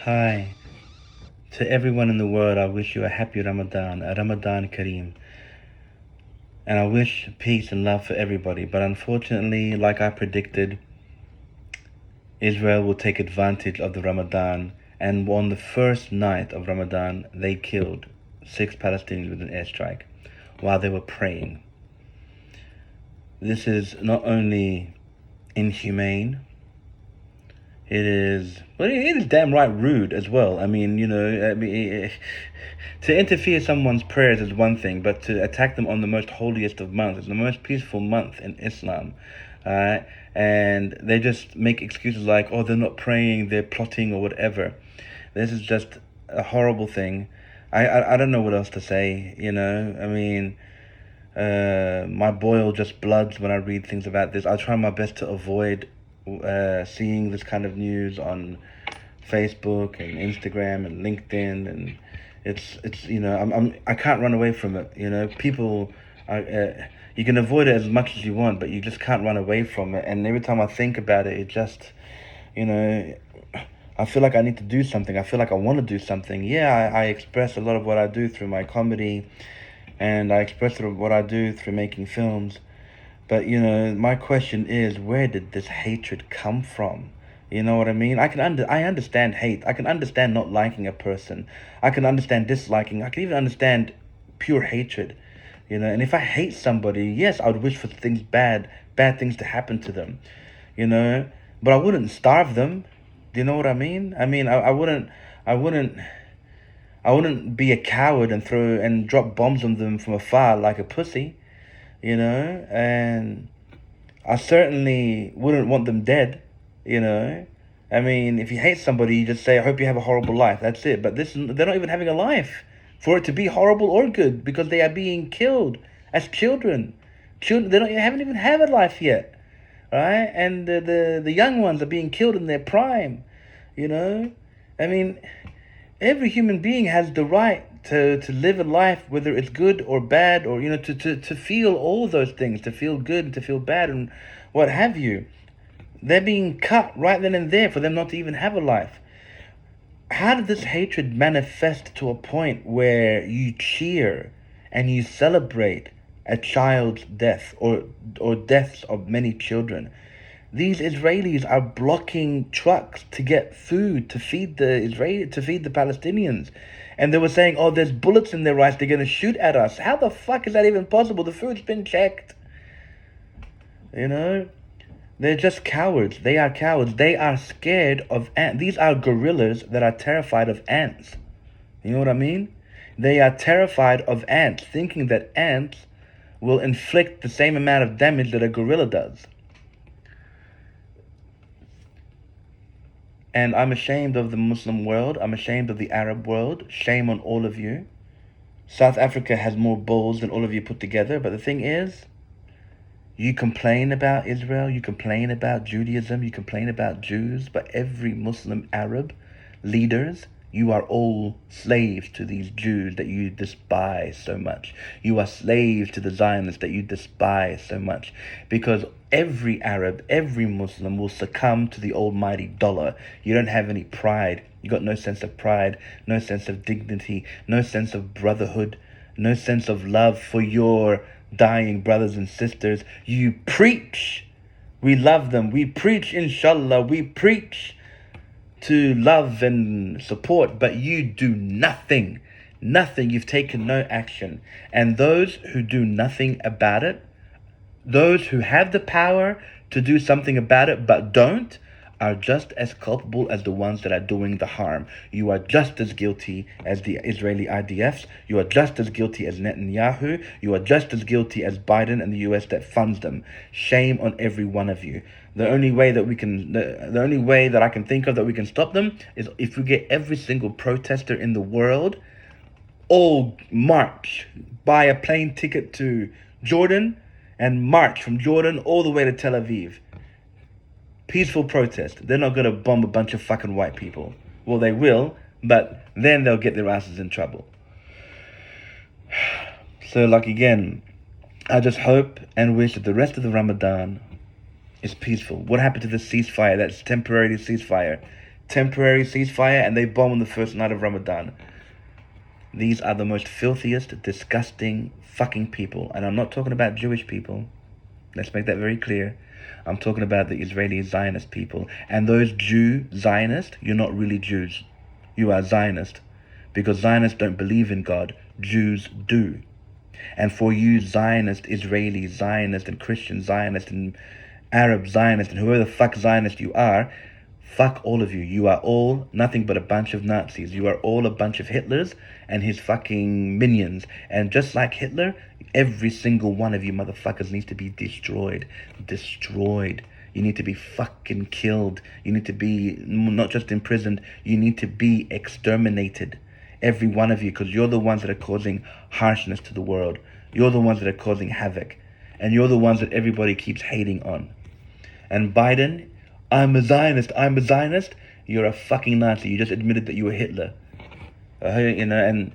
Hi. To everyone in the world, I wish you a happy Ramadan, a Ramadan Kareem. And I wish peace and love for everybody. But unfortunately, like I predicted, Israel will take advantage of the Ramadan. And on the first night of Ramadan, they killed 6 Palestinians with an airstrike while they were praying. This is not only inhumane, it is damn right rude as well. To interfere in someone's prayers is one thing, but to attack them on the most holiest of months, it's the most peaceful month in Islam. And they just make excuses like, oh, they're not praying, they're plotting or whatever. This is just a horrible thing. I don't know what else to say, my boil just bloods when I read things about this. I try my best to avoid seeing this kind of news on Facebook and Instagram and LinkedIn, and I can't run away from it. You can avoid it as much as you want, but you just can't run away from it. And every time I think about it, it just, you know, I feel like I need to do something. I feel like I want to do something. Yeah, I express a lot of what I do through my comedy, and I express what I do through making films. But my question is, where did this hatred come from? You know what I mean? I understand hate. I can understand not liking a person. I can understand disliking. I can even understand pure hatred. And if I hate somebody, yes, I would wish for bad things to happen to them. But I wouldn't starve them. Do you know what I mean? I wouldn't be a coward and throw and drop bombs on them from afar like a pussy. And I certainly wouldn't want them dead. If you hate somebody, you just say, I hope you have a horrible life. That's it. But they're not even having a life for it to be horrible or good, because they are being killed as children. They haven't even had a life yet, right? And the young ones are being killed in their prime. You know, I mean, every human being has the right to live a life, whether it's good or bad, or to feel all those things, to feel good and to feel bad and what have you. They're being cut right then and there for them not to even have a life. How did this hatred manifest to a point where you cheer and you celebrate a child's death, or deaths of many children? These Israelis are blocking trucks to get food to feed the Palestinians. And they were saying, oh, there's bullets in their rice, they're going to shoot at us. How the fuck is that even possible? The food's been checked. They're just cowards. They are cowards. They are scared of ants. These are gorillas that are terrified of ants. You know what I mean? They are terrified of ants, thinking that ants will inflict the same amount of damage that a gorilla does. And I'm ashamed of the Muslim world. I'm ashamed of the Arab world. Shame on all of you. South Africa has more balls than all of you put together. But the thing is, you complain about Israel, you complain about Judaism, you complain about Jews, but every Muslim Arab leaders, you are all slaves to these Jews that you despise so much. You are slaves to the Zionists that you despise so much. Because every Arab, every Muslim will succumb to the almighty dollar. You don't have any pride. You got no sense of pride, no sense of dignity, no sense of brotherhood, no sense of love for your dying brothers and sisters. You preach, we love them. We preach, inshallah. We preach to love and support, but you do nothing. Nothing. You've taken no action. And those who do nothing about it, those who have the power to do something about it but don't, are just as culpable as the ones that are doing the harm. You are just as guilty as the Israeli IDFs. You are just as guilty as Netanyahu. You are just as guilty as Biden and the US that funds them. Shame on every one of you. The only way that I can think of that we can stop them is if we get every single protester in the world all march, buy a plane ticket to Jordan and march from Jordan all the way to Tel Aviv. Peaceful protest. They're not going to bomb a bunch of fucking white people. Well, they will, but then they'll get their asses in trouble. So, again, I just hope and wish that the rest of the Ramadan is peaceful. What happened to the ceasefire, that's temporary ceasefire? temporary ceasefire and they bomb on the first night of Ramadan. These are the most filthiest, disgusting fucking people. And I'm not talking about Jewish people. Let's make that very clear. I'm talking about the Israeli Zionist people. And those Jew Zionists, you're not really Jews. You are Zionist. Because Zionists don't believe in God. Jews do. And for you Zionist, Israeli Zionist, and Christian Zionist, and Arab Zionist, and whoever the fuck Zionist you are, fuck all of you. You are all nothing but a bunch of Nazis. You are all a bunch of Hitlers and his fucking minions. And just like Hitler, every single one of you motherfuckers needs to be destroyed. Destroyed. You need to be fucking killed. You need to be not just imprisoned, you need to be exterminated. Every one of you, because you're the ones that are causing harshness to the world. You're the ones that are causing havoc. And you're the ones that everybody keeps hating on. And Biden, I'm a Zionist. You're a fucking Nazi. You just admitted that you were Hitler. And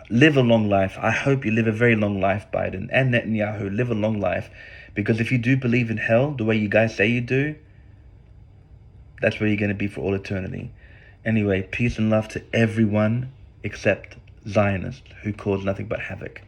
live a long life. I hope you live a very long life, Biden. And Netanyahu, live a long life. Because if you do believe in hell, the way you guys say you do, that's where you're going to be for all eternity. Anyway, peace and love to everyone except Zionists who cause nothing but havoc.